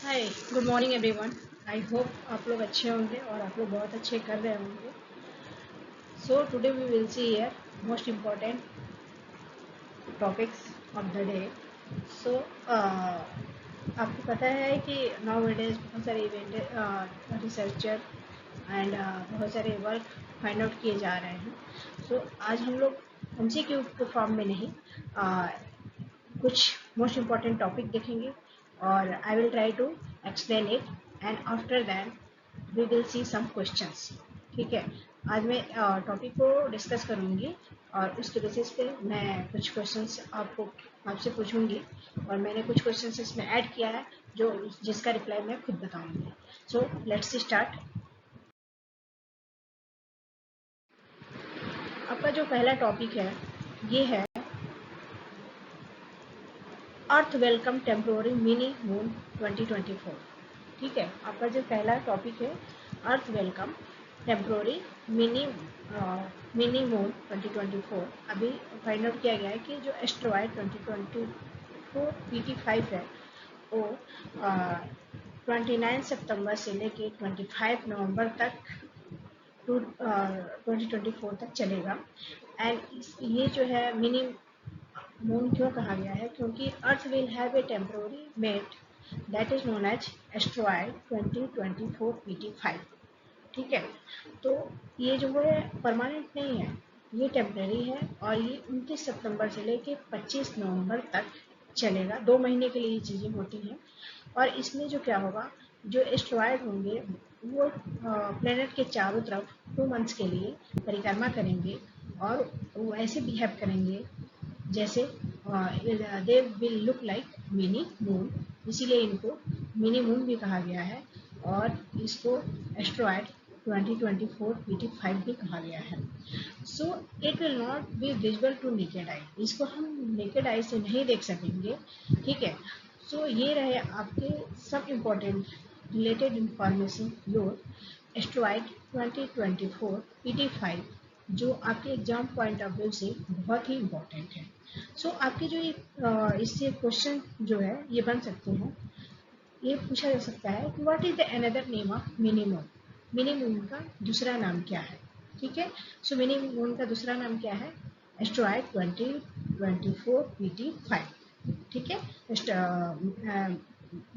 Hi, good morning everyone. I hope आप लोग अच्छे होंगे और आप लोग बहुत अच्छे कर रहे होंगे। So today we will see here most important topics of the day. So आपको पता है कि नाउ डेज बहुत सारे इवेंट रिसर्चर एंड बहुत सारे वर्क फाइंड आउट किए जा रहे हैं। सो आज हम लोग MCQ के फॉर्म में नहीं, कुछ मोस्ट इम्पॉर्टेंट टॉपिक देखेंगे और I will try to explain it and after that we will see some questions. ठीक है, आज मैं टॉपिक को डिस्कस करूंगी और उसके बेसिस पे मैं कुछ क्वेश्चंस आपसे पूछूंगी और मैंने कुछ क्वेश्चंस इसमें ऐड किया है जो जिसका रिप्लाई मैं खुद बताऊंगी। So let's start. आपका जो पहला टॉपिक है ये है earth welcome temporary mini moon 2024। ठीक है, आपका जो पहला टॉपिक है earth welcome temporary mini mini moon 2024। अभी फाइंड आउट किया गया है कि जो एस्ट्रॉयड 2024 PT5 है वो 29 सितंबर से लेके 25 नवंबर तक 2024 तक चलेगा। एंड ये जो है मिनी मून क्यों कहा गया है, क्योंकि earth will have a temporary mate that is known as asteroid 2024 PT5। ठीक है, तो ये जो है परमानेंट नहीं है, ये टेम्परेरी है और ये 29 सितंबर से लेके 25 नवंबर तक चलेगा। 2 महीने के लिए ये चीज़ें होती हैं और इसमें जो क्या होगा, जो एस्ट्रॉयड होंगे वो प्लेनेट के चारों तरफ 2 मंथ्स के लिए परिक्रमा करेंगे और वो ऐसे बिहेव करेंगे जैसे they will look like mini moon, इसीलिए इनको मिनी मून भी कहा गया है और इसको एस्ट्रॉयड 2024 PT5 भी कहा गया है। So it will not be visible to naked eye, इसको हम नेकेड आई से नहीं देख सकेंगे। ठीक है, सो ये रहे आपके सब important related information your asteroid 2024 PT5 जो आपके एग्जाम पॉइंट ऑफ व्यू से बहुत ही इम्पोर्टेंट है। सो आपके जो ये इससे क्वेश्चन जो है ये बन सकते हैं, ये पूछा जा सकता है कि what is the another name of mini moon, mini moon का दूसरा नाम क्या है। ठीक है, सो मिनी मून का दूसरा नाम क्या है, एस्ट्रॉयड 2024 PT5। ठीक है,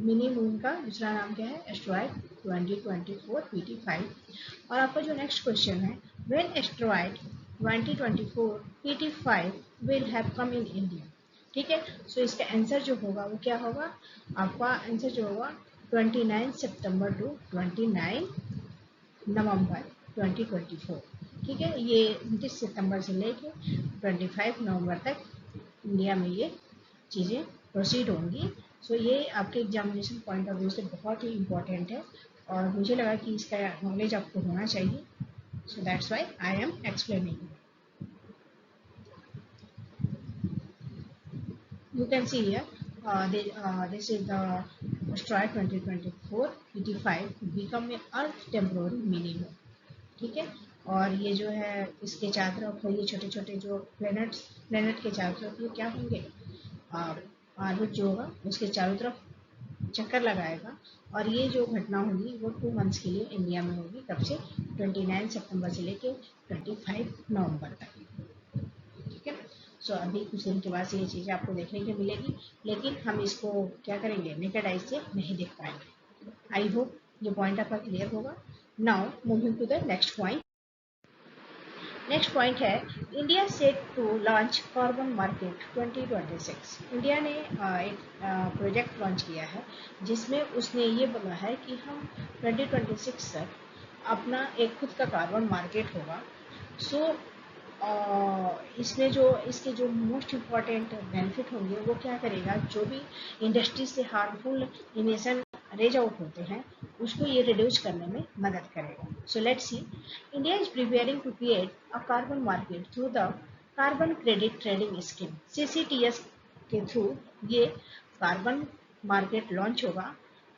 मिनी मून का दूसरा नाम क्या है, एस्ट्रॉयड 2024 PT5। और आपका जो नेक्स्ट क्वेश्चन है, when asteroid 2024 PT5 will have come in India. ठीक है, सो इसका आंसर जो होगा वो क्या होगा, आपका आंसर जो होगा 29 सितंबर टू 29 नवंबर 2024। ठीक है, ये 29 सितंबर से लेके 25 नवंबर तक इंडिया में ये चीज़ें प्रोसीड होंगी। सो ये आपके एग्जामिनेशन पॉइंट ऑफ व्यू से बहुत ही इम्पोर्टेंट है और मुझे लगा कि इसका नॉलेज आपको होना चाहिए। So that's why I am explaining. You can see here, this is the asteroid 2024 PT5 become a Earth temporary minimum। ठीक है, और ये जो है इसके चारों तरफ ये छोटे छोटे जो प्लेनेट के चारों तरफ ये क्या होंगे, ऑर्बिट जो होगा उसके चारों तरफ चक्कर लगाएगा और ये जो घटना होगी वो 2 मंथ्स के लिए इंडिया में होगी, कब से 29 सितंबर से लेके 25 नवंबर तक। ठीक है, सो अभी कुछ दिन के बाद से ये चीज़ें आपको देखने को मिलेगी, लेकिन हम इसको क्या करेंगे, नेकेड आई से नहीं देख पाएंगे। आई होप ये पॉइंट आपका क्लियर होगा। Now moving to the next point. Next point है India set to launch carbon market 2026। India ने एक प्रोजेक्ट लॉन्च किया है जिसमें उसने ये बोला है कि हम 2026 तक अपना एक खुद का कार्बन मार्केट होगा। सो इसमें जो इसके जो मोस्ट इम्पॉर्टेंट बेनिफिट होंगे वो क्या करेगा, जो भी इंडस्ट्री से हार्मफुल इमिशन रेज आउट होते हैं उसको ये रिड्यूस करने में मदद करेगा। So let's see, India is preparing to create a carbon market through the carbon credit trading scheme CCTS के थ्रू ये कार्बन मार्केट लॉन्च होगा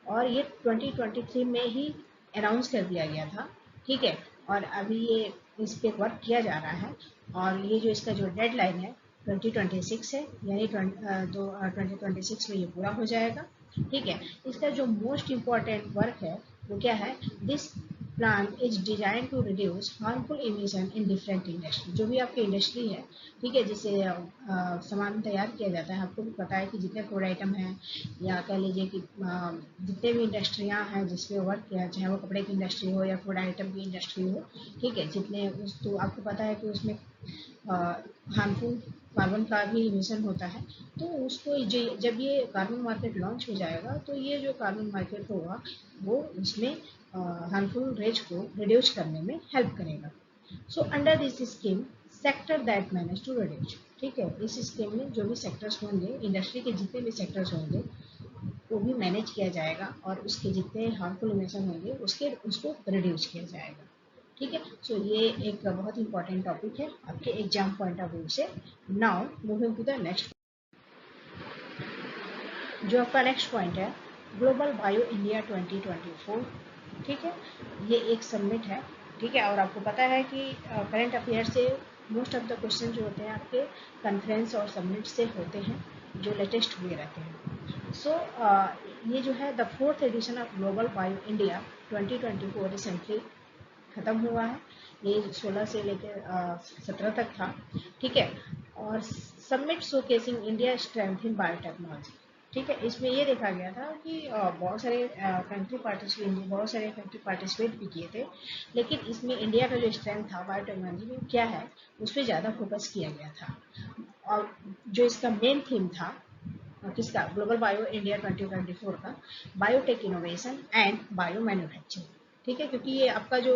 और ये 2023 में ही अनाउंस कर दिया गया था। ठीक है, और अभी ये इस पे वर्क किया जा रहा है और ये जो इसका जो डेडलाइन है 2026 है, यानी 2026 में ये पूरा हो जाएगा। ठीक है। इसका जो मोस्ट इम्पॉर्टेंट वर्क है वो क्या है, this plan is design to reduce harmful emission in different industry. जो भी आपकी इंडस्ट्री है, ठीक है, जिससे सामान तैयार किया जाता है, आपको भी पता है कि जितने फूड आइटम हैं या कह लीजिए कि जितने भी इंडस्ट्रियाँ हैं जिसपे वर्क किया, चाहे वो कपड़े की इंडस्ट्री हो या फूड आइटम की इंडस्ट्री हो, ठीक है, जितने उस तो आपको पता है कि उसमें हार्मफुल कार्बन का भी इमिशन होता है। तो उसको जब ये कार्बन मार्केट लॉन्च हो जाएगा तो ये जो कार्बन मार्केट होगा वो उसमें हार्मफुल रेज को रिड्यूस करने में हेल्प करेगा। So under this scheme sector that manage to reduce, ठीक है, इस स्कीम में जो भी सेक्टर्स होंगे, इंडस्ट्री के जितने भी सेक्टर्स होंगे वो भी मैनेज किया जाएगा और उसके जितने हार्मफुल इमिशन होंगे उसको रिड्यूस किया जाएगा। ठीक है। सो ये एक बहुत इंपॉर्टेंट टॉपिक है आपके एग्जाम पॉइंट ऑफ व्यू से। Now moving to the next, जो आपका नेक्स्ट पॉइंट है ग्लोबल बायो इंडिया 2024। ठीक है, ये एक सबमिट है। ठीक है, और आपको पता है कि करंट अफेयर से मोस्ट ऑफ द क्वेश्चन जो होते हैं आपके कॉन्फ्रेंस और सबमिट से होते हैं, जो लेटेस्ट हुए रहते हैं। सो ये जो है the 4th edition of global bio India 2024 recently ख़त्म हुआ है। ये 16 से लेकर 17 तक था। ठीक है, और submit showcasing India strength in biotechnology. ठीक है, इसमें ये देखा गया था कि बहुत सारे कंट्री पार्टिसिपेट भी किए थे, लेकिन इसमें इंडिया का जो स्ट्रेंथ था बायोटेक्नोलॉजी में क्या है उस पर ज़्यादा फोकस किया गया था। और जो इसका मेन थीम था किसका, ग्लोबल बायो इंडिया 2024 का, biotech innovation and bio manufacturing. ठीक है, क्योंकि ये आपका जो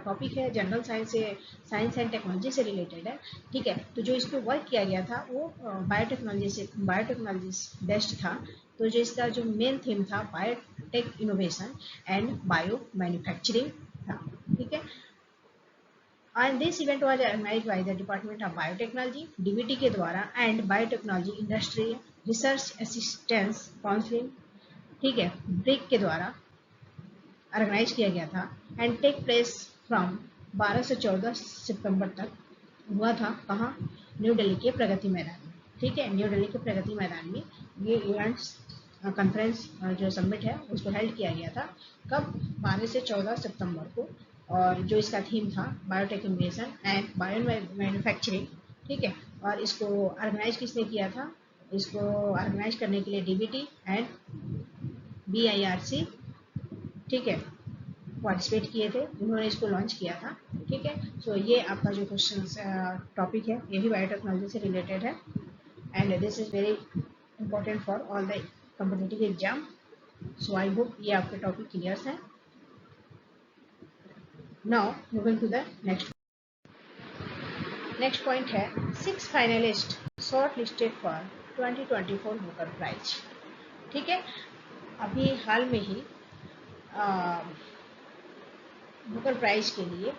टॉपिक है जनरल साइंस से, साइंस एंड टेक्नोलॉजी से रिलेटेड है। ठीक है, तो जो इस पर वर्क किया गया था वो बायोटेक्नोलॉजी बेस्ड था। तो जो इसका जो मेन थीम था biotech innovation and bio manufacturing था। ठीक है, and this event was organized by the Department of Biotechnology DBT के द्वारा and Biotechnology Industry Research Assistance Council, ठीक है, ब्रिक के द्वारा ऑर्गेनाइज किया गया था एंड टेक प्लेस फ्रॉम 12 से 14 सितंबर तक हुआ था। कहाँ, न्यू दिल्ली के प्रगति मैदान में। ठीक है, न्यू दिल्ली के प्रगति मैदान में ये इवेंट्स कॉन्फ्रेंस जो सबमिट है उसको हेल्ड किया गया था। कब, 12 से 14 सितंबर को। और जो इसका थीम था biotech innovation and bio manufacturing. ठीक है, और इसको ऑर्गेनाइज किसने किया था, इसको ऑर्गेनाइज करने के लिए डीबीटी एंड BIRC, ठीक है, पार्टिसिपेट किए थे, उन्होंने इसको लॉन्च किया था। ठीक है, सो ये आपका जो क्वेश्चन टॉपिक है ये भी बायोटेक्नोलॉजी से रिलेटेड है and this is very important for all the competitive exam. So I hope ये आपके टॉपिक क्लियर है। Now moving to the next point है 6 finalist short listed for 2024 Booker prize. ठीक है, अभी हाल में ही बुकर प्राइज के लिए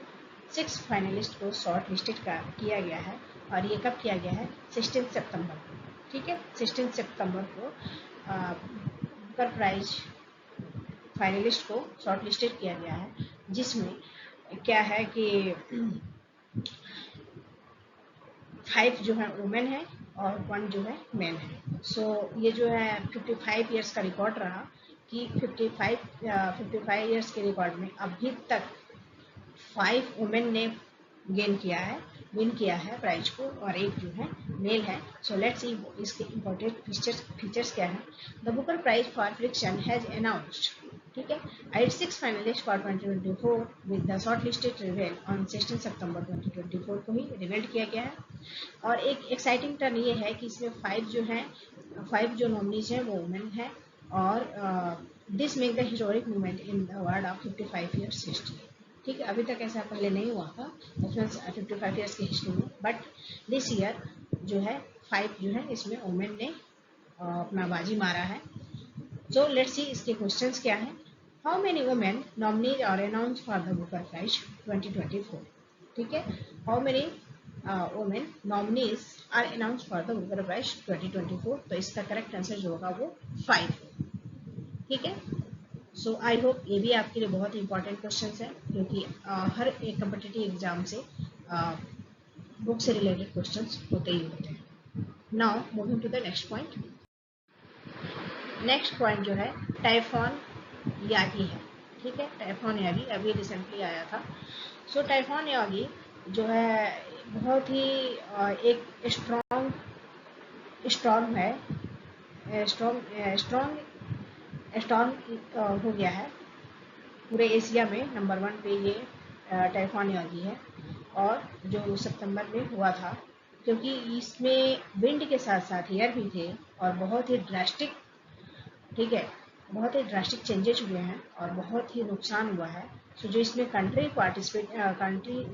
6 फाइनलिस्ट को शॉर्ट लिस्टेड किया गया है। और ये कब किया गया है, 16 सितंबर को। ठीक है, 16 सितंबर को बुकर प्राइज फाइनलिस्ट को शॉर्ट लिस्टेड किया गया है, जिसमें क्या है कि 5 जो है वुमेन है और 1 जो है मैन है। सो ये जो है 55 ईयर्स का रिकॉर्ड रहा कि 55 ईयर्स के रिकॉर्ड में अभी तक 5 वुमेन ने विन किया है प्राइज को और 1 जो है मेल है। सो लेट्स सी इसके इम्पोर्टेंट फीचर्स क्या है। The Booker prize for friction has announced, ठीक है, 6 finalist for 2024 with the short listed reveal on 16 सितंबर 2024 को ही रिवेल्ड किया गया है। और एक एक्साइटिंग टर्न ये है कि इसमें 5 जो नॉमिनीज हैं वो वुमेन है और this make the historic movement in the world of 55 years history. ठीक है, अभी तक ऐसा पहले नहीं हुआ था 55 ईयर्स की हिस्ट्री में, बट दिस ईयर जो है 5 जो है इसमें वुमेन ने अपना बाजी मारा है। सो लेट्स सी इसके क्वेश्चंस क्या हैं। How many women nominees are announce for the Booker prize 2024। ठीक है, how many women nominees are announce for the Booker prize 2024। तो इसका करेक्ट आंसर जो होगा वो 5। ठीक है, सो आई होप ये भी आपके लिए बहुत इंपॉर्टेंट क्वेश्चन है, क्योंकि हर एक कम्पिटिटिव एग्जाम से बुक से रिलेटेड क्वेश्चन होते ही होते हैं। Now moving to the next point, next point जो है टाइफॉन यागी है, ठीक है। टाइफॉन यागी अभी रिसेंटली आया था। सो टाइफॉन यागी जो है बहुत ही एक स्ट्रॉन्ग है, स्ट्रॉन्ग हो गया है पूरे एशिया में। नंबर 1 पे ये टाइफॉन यागी है, और जो सितंबर में हुआ था, क्योंकि इसमें विंड के साथ साथ एयर भी थे और बहुत ही ड्रास्टिक, ठीक है, बहुत ही ड्रास्टिक चेंजेस हुए हैं और बहुत ही नुकसान हुआ है। सो जो इसमें कंट्री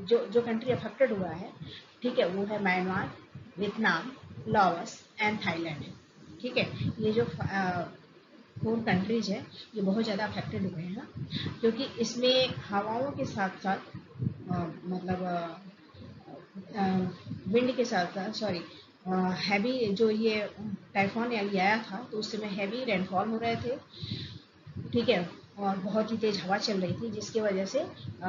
जो कंट्री अफेक्टेड हुआ है, ठीक है, वो है Myanmar, Vietnam, Laos and Thailand, ठीक है। ये जो 4 कंट्रीज है ये बहुत ज़्यादा अफेक्टेड हुए हैं, क्योंकि इसमें हवाओं के साथ साथ मतलब विंड के साथ साथ, सॉरी, हैवी, जो ये टाइफॉन आया था तो उस समय हैवी रेनफॉल हो रहे थे, ठीक है, और बहुत ही तेज हवा चल रही थी, जिसकी वजह से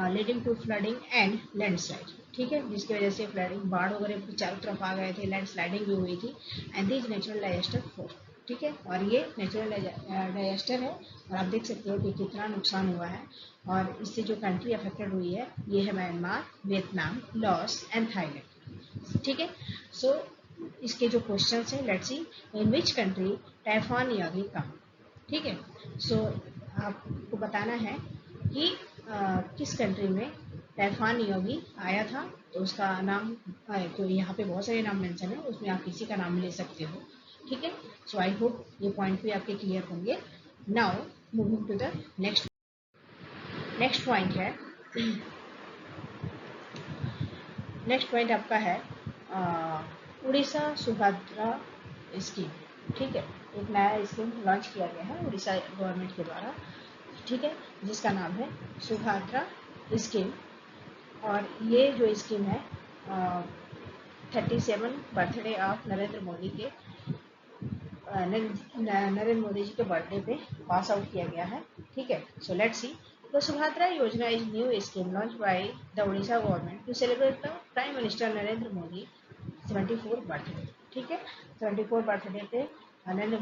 leading to flooding and landslide, ठीक है, जिसकी वजह से फ्लडिंग, बाढ़ वगैरह चारों तरफ आ गए थे, लैंडस्लाइडिंग भी हुई थी। And this natural disaster four, ठीक है, और ये नेचुरल डायजेस्टर है, और आप देख सकते हो कि कितना नुकसान हुआ है। और इससे जो कंट्री अफेक्टेड हुई है ये है Myanmar, Vietnam, Laos and Thailand, ठीक है। सो इसके जो क्वेश्चंस हैं, let's see, in which country typhoon Yagi come, ठीक है। सो आपको बताना है कि किस कंट्री में टाइफॉन यागी आया था, तो उसका नाम, तो यहाँ पे बहुत सारे नाम मेंशन है, उसमें आप किसी का नाम ले सकते हो, ठीक है। सो आई होप ये पॉइंट भी आपके क्लियर होंगे। Now moving to the next point है। नेक्स्ट पॉइंट आपका है उड़ीसा सुभद्रा स्कीम, ठीक है। एक नया स्कीम लॉन्च किया गया है उड़ीसा गवर्नमेंट के द्वारा, ठीक है, जिसका नाम है सुभद्रा स्कीम। और ये जो स्कीम है 37 बर्थडे ऑफ नरेंद्र मोदी के, नरेंद्र मोदी जी के बर्थडे पे पास आउट किया गया है, ठीक है। So let's see, the Subhadra Yojana is new scheme launch by the Orissa government to celebrate the prime minister Narendra Modi 74 birthday, ठीक है। 74 बर्थडे पे नरेंद्र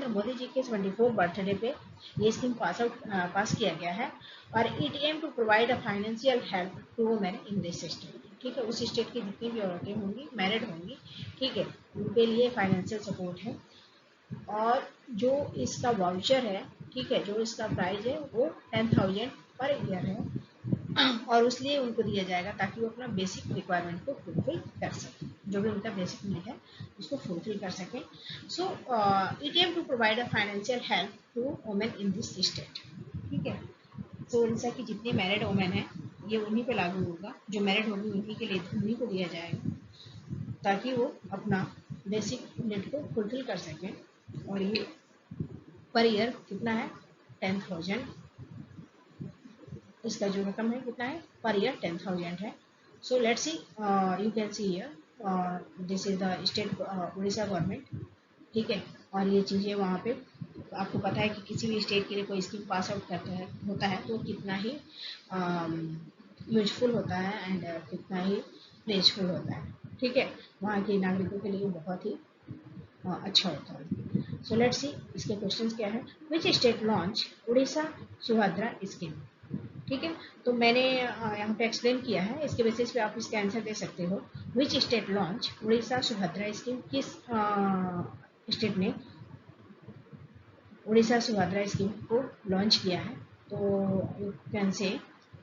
मोदी जी के 74 बर्थडे पे ये स्कीम पास किया गया है। और it aim to provide a financial help to women in this state, ठीक है। उस स्टेट की जितनी भी औरतें होंगी, मैरिड होंगी, ठीक है, उनके लिए फाइनेंशियल सपोर्ट है। और जो इसका वाउचर है, ठीक है, जो इसका प्राइस है वो 10,000 पर ईयर है, और उसलिए उनको दिया जाएगा ताकि वो अपना बेसिक रिक्वायरमेंट को फुलफिल कर सकें, जो भी उनका बेसिक नीड है उसको फुलफिल कर सकें। So it aim to provide a financial help to women in this state, ठीक है। सो उड़ीसा की जितनी मैरिड वुमेन है ये उन्हीं पे लागू होगा, जो मैरिड होगी उन्हीं के लिए, उन्हीं को दिया जाएगा ताकि वो अपना बेसिक नीड को फुलफिल कर सकें। और ये पर ईयर कितना है, 10,000, इसका जो रकम है कितना है पर ईयर 10,000 है। So let's C, you can see here this is the state Orissa government, ठीक है। और ये चीज़ें वहाँ पे आपको पता है कि किसी भी स्टेट के लिए कोई स्कीम पास आउट करता है होता है तो कितना ही यूजफुल होता है एंड कितना ही प्लेसफुल होता है, ठीक है, वहाँ के नागरिकों के लिए बहुत ही अच्छा होता है। सो लेट्स सी, इसके क्वेश्चंस क्या है। Which state launch Orissa Subhadra scheme, ठीक है। तो मैंने यहाँ पे एक्सप्लेन किया है, इसके बेसिस पे आप इसका आंसर दे सकते हो। Which state launch Orissa Subhadra scheme, किस स्टेट ने उड़ीसा सुभद्रा स्कीम को लॉन्च किया है, तो you can say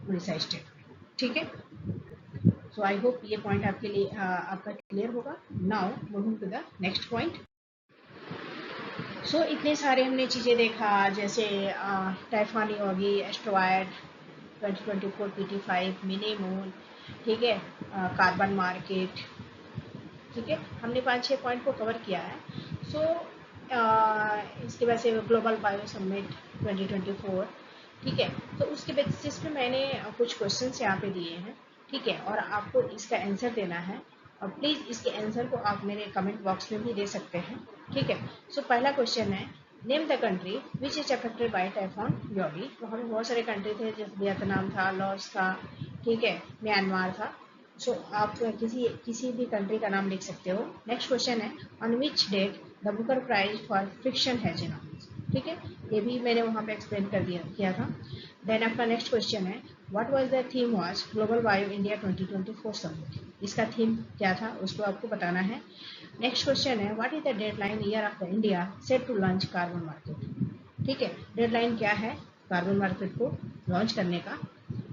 Orissa state, ठीक है। सो आई होप ये पॉइंट आपके लिए आपका क्लियर होगा। Now moving to the next point. So इतने सारे हमने चीज़ें देखा, जैसे typhoon Yagi, asteroid 2024 PT5, mini moon, ठीक है, कार्बन मार्केट, ठीक है, हमने 5-6 पॉइंट को कवर किया है। सो इसके वजह से ग्लोबल बायो समिट 2024, ठीक है, तो उसके बेसिस पे मैंने कुछ क्वेश्चंस यहाँ पे दिए हैं, ठीक है, और आपको इसका आंसर देना है। और प्लीज़ इसके आंसर को आप मेरे कमेंट बॉक्स में भी दे सकते हैं, ठीक है। सो पहला क्वेश्चन है, name the country which is affected by typhoon Yagi. तो हमें बहुत सारे कंट्री थे, जैसे वियतनाम था, लाओस था, ठीक है, म्यांमार था। सो आप किसी भी कंट्री का नाम लिख सकते हो। नेक्स्ट क्वेश्चन है, on which date the Booker prize for fiction has announced, ठीक है, ये भी मैंने वहाँ पे एक्सप्लेन कर दिया किया था। देन आपका नेक्स्ट क्वेश्चन है what was the theme was global bio India 2024 summit, इसका थीम क्या था उसको आपको बताना है। नेक्स्ट क्वेश्चन है what is the deadline year of the India set to launch carbon market, ठीक है, डेडलाइन क्या है कार्बन मार्केट को लॉन्च करने का,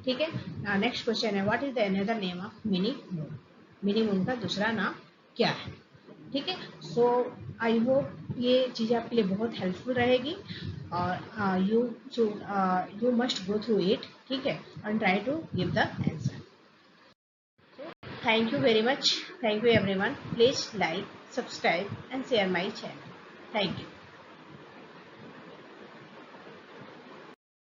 ठीक है। नेक्स्ट क्वेश्चन है what is the another name of mini moon, mini moon का दूसरा नाम क्या है, ठीक है। सो आई होप ये चीज़ें आपके लिए बहुत हेल्पफुल रहेगी और you must go through it, ठीक है, and try to give the answer. Thank you very much, thank you everyone, please like, subscribe and share my channel, thank you.